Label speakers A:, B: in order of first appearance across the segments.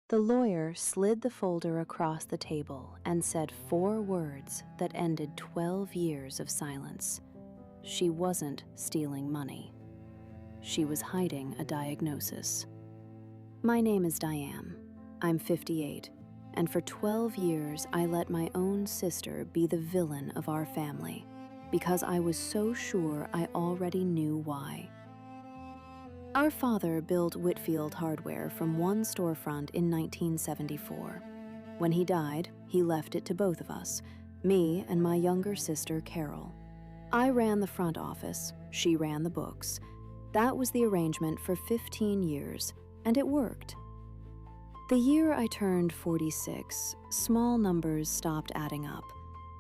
A: The lawyer slid the folder across the table and said 4 words that ended 12 years of silence. She wasn't stealing money. She was hiding a diagnosis. My name is Diane. I'm 58, and for 12 years I let my own sister be the villain of our family because I was so sure I already knew why. Our father built Whitfield Hardware from one storefront in 1974. When he died, he left it to both of us, me and my younger sister, Carol. I ran the front office, she ran the books. That was the arrangement for 15 years, and it worked. The year I turned 46, small numbers stopped adding up.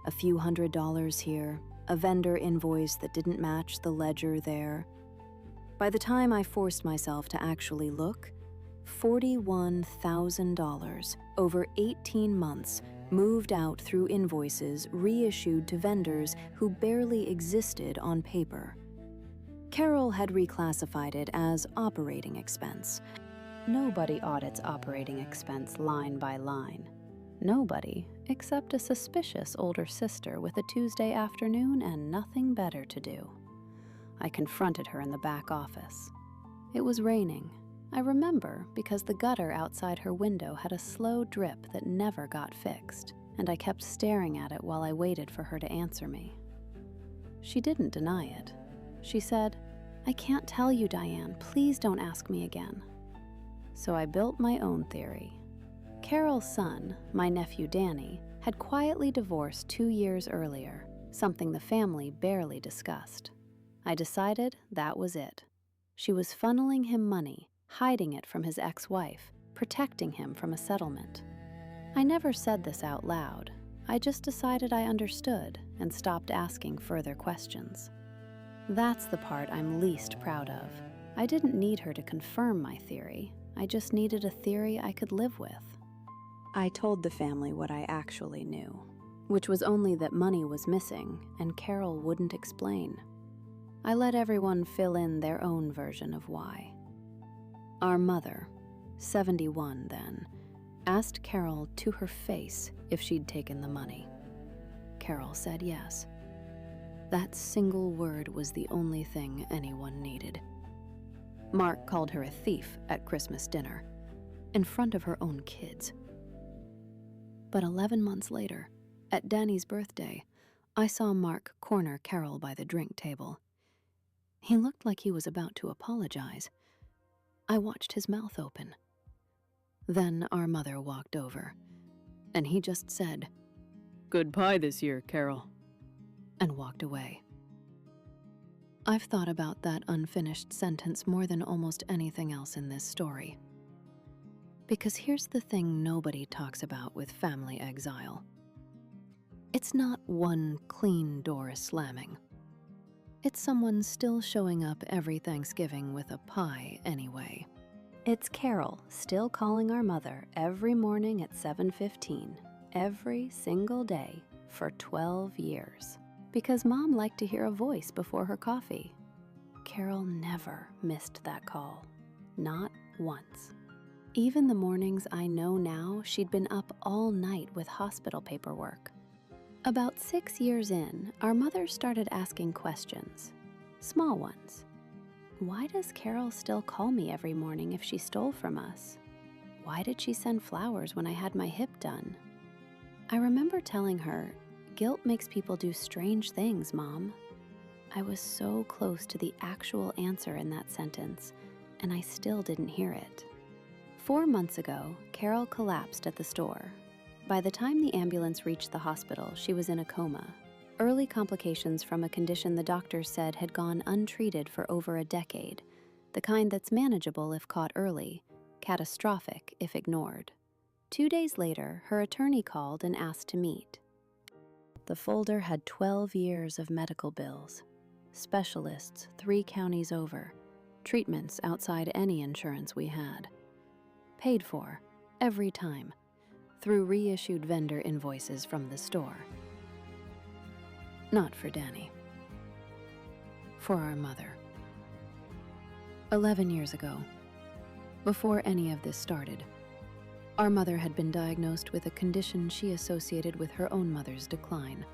A: A few $100s here, a vendor invoice that didn't match the ledger there. By the time I forced myself to actually look, $41,000 over 18 months moved out through invoices reissued to vendors who barely existed on paper. Carol had reclassified it as operating expense. Nobody audits operating expense line by line. Nobody, except a suspicious older sister with a Tuesday afternoon and nothing better to do. I confronted her in the back office. It was raining. I remember because the gutter outside her window had a slow drip that never got fixed, and I kept staring at it while I waited for her to answer me. She didn't deny it. She said, "I can't tell you, Diane. Please don't ask me again." So I built my own theory. Carol's son, my nephew Danny, had quietly divorced 2 years earlier, something the family barely discussed. I decided that was it. She was funneling him money, hiding it from his ex-wife, protecting him from a settlement. I never said this out loud. I just decided I understood and stopped asking further questions. That's the part I'm least proud of. I didn't need her to confirm my theory. I just needed a theory I could live with. I told the family what I actually knew, which was only that money was missing and Carol wouldn't explain. I let everyone fill in their own version of why. Our mother, 71 then, asked Carol to her face if she'd taken the money. Carol said yes. That single word was the only thing anyone needed. Mark called her a thief at Christmas dinner, in front of her own kids. But 11 months later, at Danny's birthday, I saw Mark corner Carol by the drink table. He looked like he was about to apologize. I watched his mouth open. Then our mother walked over, and he just said, "Good pie this year, Carol," and walked away. I've thought about that unfinished sentence more than almost anything else in this story. Because here's the thing nobody talks about with family exile. It's not one clean door slamming. It's someone still showing up every Thanksgiving with a pie anyway. It's Carol still calling our mother every morning at 7:15, every single day for 12 years. Because Mom liked to hear a voice before her coffee. Carol never missed that call. Not once. Even the mornings I know now she'd been up all night with hospital paperwork. About 6 years in, our mother started asking questions. Small ones. Why does Carol still call me every morning if she stole from us? Why did she send flowers when I had my hip done? I remember telling her, "Guilt makes people do strange things, Mom." I was so close to the actual answer in that sentence, and I still didn't hear it. 4 months ago, Carol collapsed at the store. By the time the ambulance reached the hospital, she was in a coma. Early complications from a condition the doctors said had gone untreated for over a decade, the kind that's manageable if caught early, catastrophic if ignored. 2 days later, her attorney called and asked to meet. The folder had 12 years of medical bills, specialists 3 counties over, treatments outside any insurance we had. Paid for, every time, through reissued vendor invoices from the store. Not for Danny. For our mother. 11 years ago, before any of this started, Our mother had been diagnosed with a condition she associated with her own mother's decline.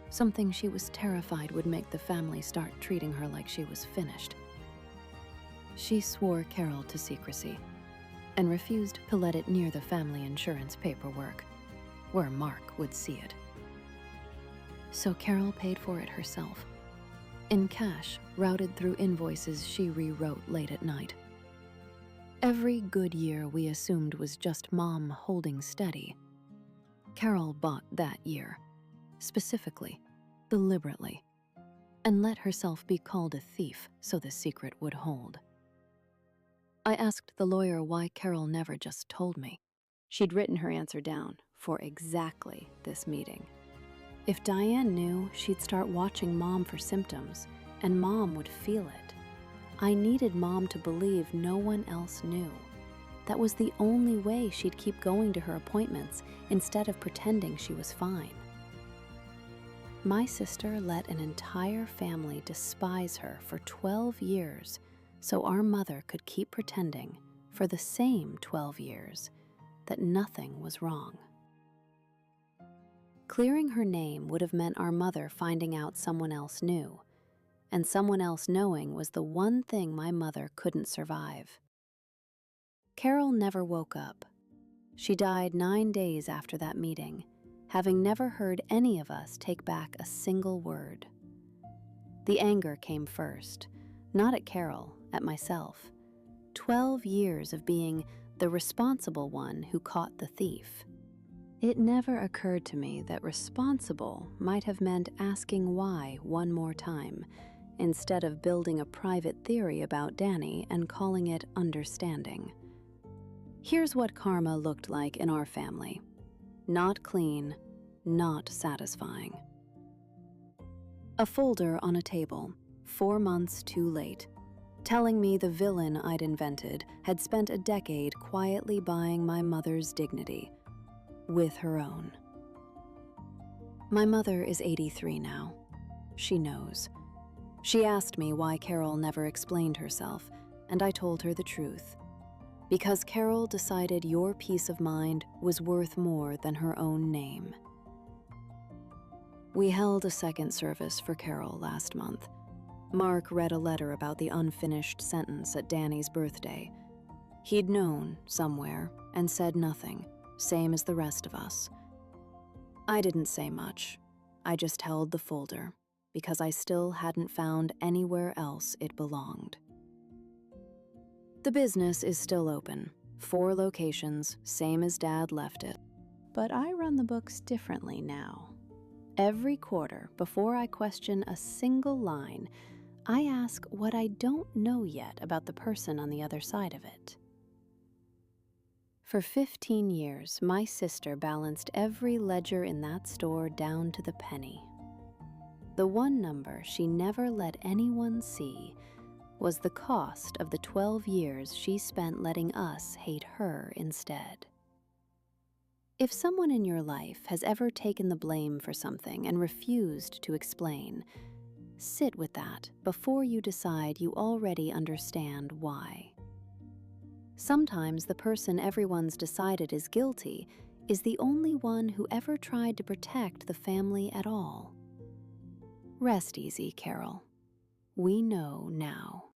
A: Something she was terrified would make the family start treating her like she was finished. She swore Carol to secrecy and refused to let it near the family insurance paperwork, where Mark would see it. So Carol paid for it herself, in cash routed through invoices she rewrote late at night. Every good year we assumed was just Mom holding steady. Carol bought that year, specifically, deliberately, and let herself be called a thief so the secret would hold. I asked the lawyer why Carol never just told me. She'd written her answer down for exactly this meeting. If Diane knew, she'd start watching Mom for symptoms, and Mom would feel it. I needed Mom to believe no one else knew. That was the only way she'd keep going to her appointments instead of pretending she was fine. My sister let an entire family despise her for 12 years so our mother could keep pretending for the same 12 years that nothing was wrong. Clearing her name would have meant our mother finding out someone else knew, and someone else knowing was the one thing my mother couldn't survive. Carol never woke up. She died 9 days after that meeting, having never heard any of us take back a single word. The anger came first, not at Carol, at myself. 12 years of being the responsible one who caught the thief. It never occurred to me that responsible might have meant asking why one more time, instead of building a private theory about Danny and calling it understanding. Here's what karma looked like in our family. Not clean, not satisfying. A folder on a table, 4 months too late, telling me the villain I'd invented had spent a decade quietly buying my mother's dignity with her own. My mother is 83 now. She knows. She asked me why Carol never explained herself, and I told her the truth. Because Carol decided your peace of mind was worth more than her own name. We held a second service for Carol last month. Mark read a letter about the unfinished sentence at Danny's birthday. He'd known somewhere and said nothing, same as the rest of us. I didn't say much. I just held the folder because I still hadn't found anywhere else it belonged. The business is still open, 4 locations, same as Dad left it. But I run the books differently now. Every quarter, before I question a single line, I ask what I don't know yet about the person on the other side of it. For 15 years, my sister balanced every ledger in that store down to the penny. The one number she never let anyone see was the cost of the 12 years she spent letting us hate her instead. If someone in your life has ever taken the blame for something and refused to explain, sit with that before you decide you already understand why. Sometimes the person everyone's decided is guilty is the only one who ever tried to protect the family at all. Rest easy, Carol. We know now.